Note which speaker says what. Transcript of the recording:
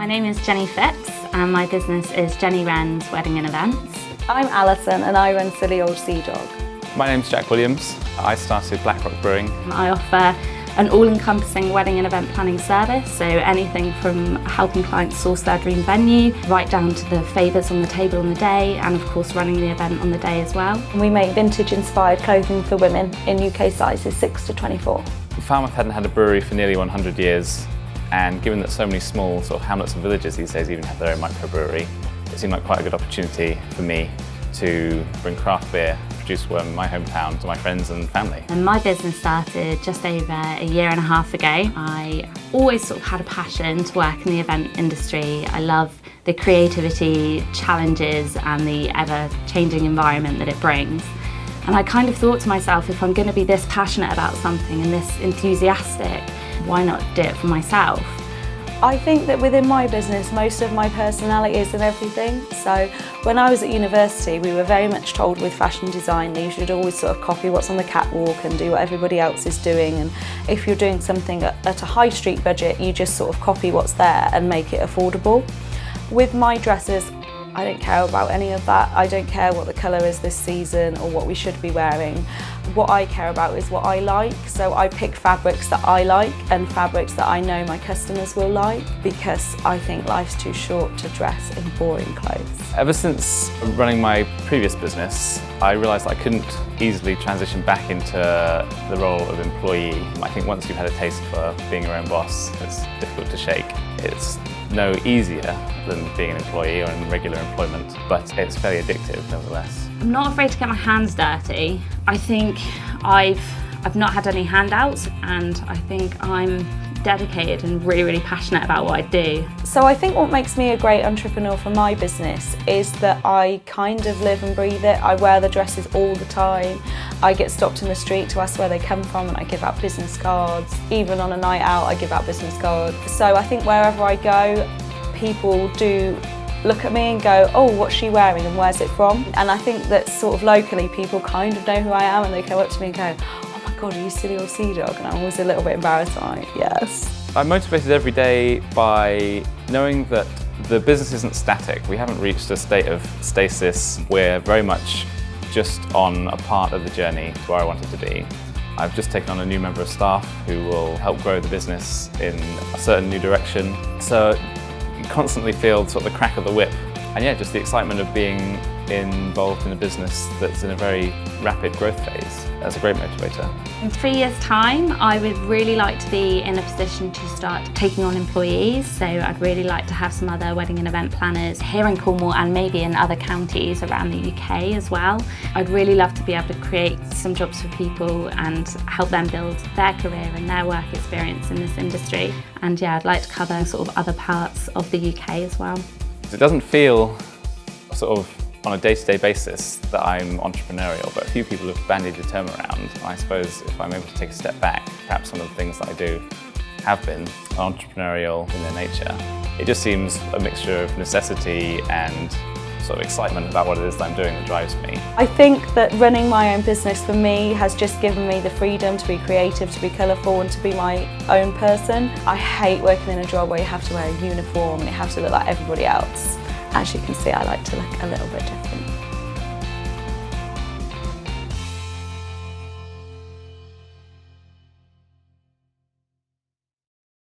Speaker 1: My name is Jenny Phipps and my business is Jenny Wren's Wedding and Events.
Speaker 2: I'm Alison and I run Silly Old Sea Dog.
Speaker 3: My name's Jack Williams. I started Black Rock Brewing.
Speaker 1: I offer an all-encompassing wedding and event planning service, so anything from helping clients source their dream venue, right down to the favours on the table on the day, and of course running the event on the day as well.
Speaker 2: We make vintage-inspired clothing for women in UK sizes 6 to 24.
Speaker 3: Falmouth hadn't had a brewery for nearly 100 years, and given that so many small sort of hamlets and villages these days even have their own microbrewery, it seemed like quite a good opportunity for me to bring craft beer produced from my hometown to my friends and family.
Speaker 1: And my business started just over a year and a half ago. I always sort of had a passion to work in the event industry. I love the creativity, challenges and the ever-changing environment that it brings. And I kind of thought to myself, if I'm going to be this passionate about something and this enthusiastic, why not do it for myself?
Speaker 2: I think that within my business, most of my personality is in everything. So when I was at university, we were very much told with fashion design that you should always sort of copy what's on the catwalk and do what everybody else is doing. And if you're doing something at a high street budget, you just sort of copy what's there and make it affordable. With my dresses, I don't care about any of that. I don't care what the colour is this season or what we should be wearing. What I care about is what I like. So I pick fabrics that I like and fabrics that I know my customers will like, because I think life's too short to dress in boring clothes.
Speaker 3: Ever since running my previous business, I realised I couldn't easily transition back into the role of employee. I think once you've had a taste for being your own boss, it's difficult to shake. It's no easier than being an employee or in regular employment, but it's fairly addictive nevertheless.
Speaker 1: I'm not afraid to get my hands dirty. I think I've not had any handouts, and I think I'm dedicated and really passionate about what I do.
Speaker 2: So I think what makes me a great entrepreneur for my business is that I kind of live and breathe it. I wear the dresses all the time. I get stopped in the street to ask where they come from and I give out business cards. Even on a night out, I give out business cards. So I think wherever I go, people do look at me and go, oh, what's she wearing and where's it from? And I think that sort of locally people kind of know who I am and they come up to me and go, oh my God, are you Silly Old Sea Dog? And I'm always a little bit embarrassed. I'm like, yes.
Speaker 3: I'm motivated every day by knowing that the business isn't static. We haven't reached a state of stasis. We're very much just on a part of the journey to where I want it to be. I've just taken on a new member of staff who will help grow the business in a certain new direction. So you constantly feel sort of the crack of the whip. And yeah, just the excitement of being involved in a business that's in a very rapid growth phase. That's a great motivator.
Speaker 1: In 3 years' time, I would really like to be in a position to start taking on employees. So I'd really like to have some other wedding and event planners here in Cornwall and maybe in other counties around the UK as well. I'd really love to be able to create some jobs for people and help them build their career and their work experience in this industry. And yeah, I'd like to cover sort of other parts of the UK as well.
Speaker 3: It doesn't feel sort of on a day-to-day basis that I'm entrepreneurial, but a few people have bandied the term around. I suppose if I'm able to take a step back, perhaps some of the things that I do have been entrepreneurial in their nature. It just seems a mixture of necessity and sort of excitement about what it is that I'm doing that drives me.
Speaker 2: I think that running my own business for me has just given me the freedom to be creative, to be colourful and to be my own person. I hate working in a job where you have to wear a uniform and you have to look like everybody else. As you can see, I like to look a little bit different.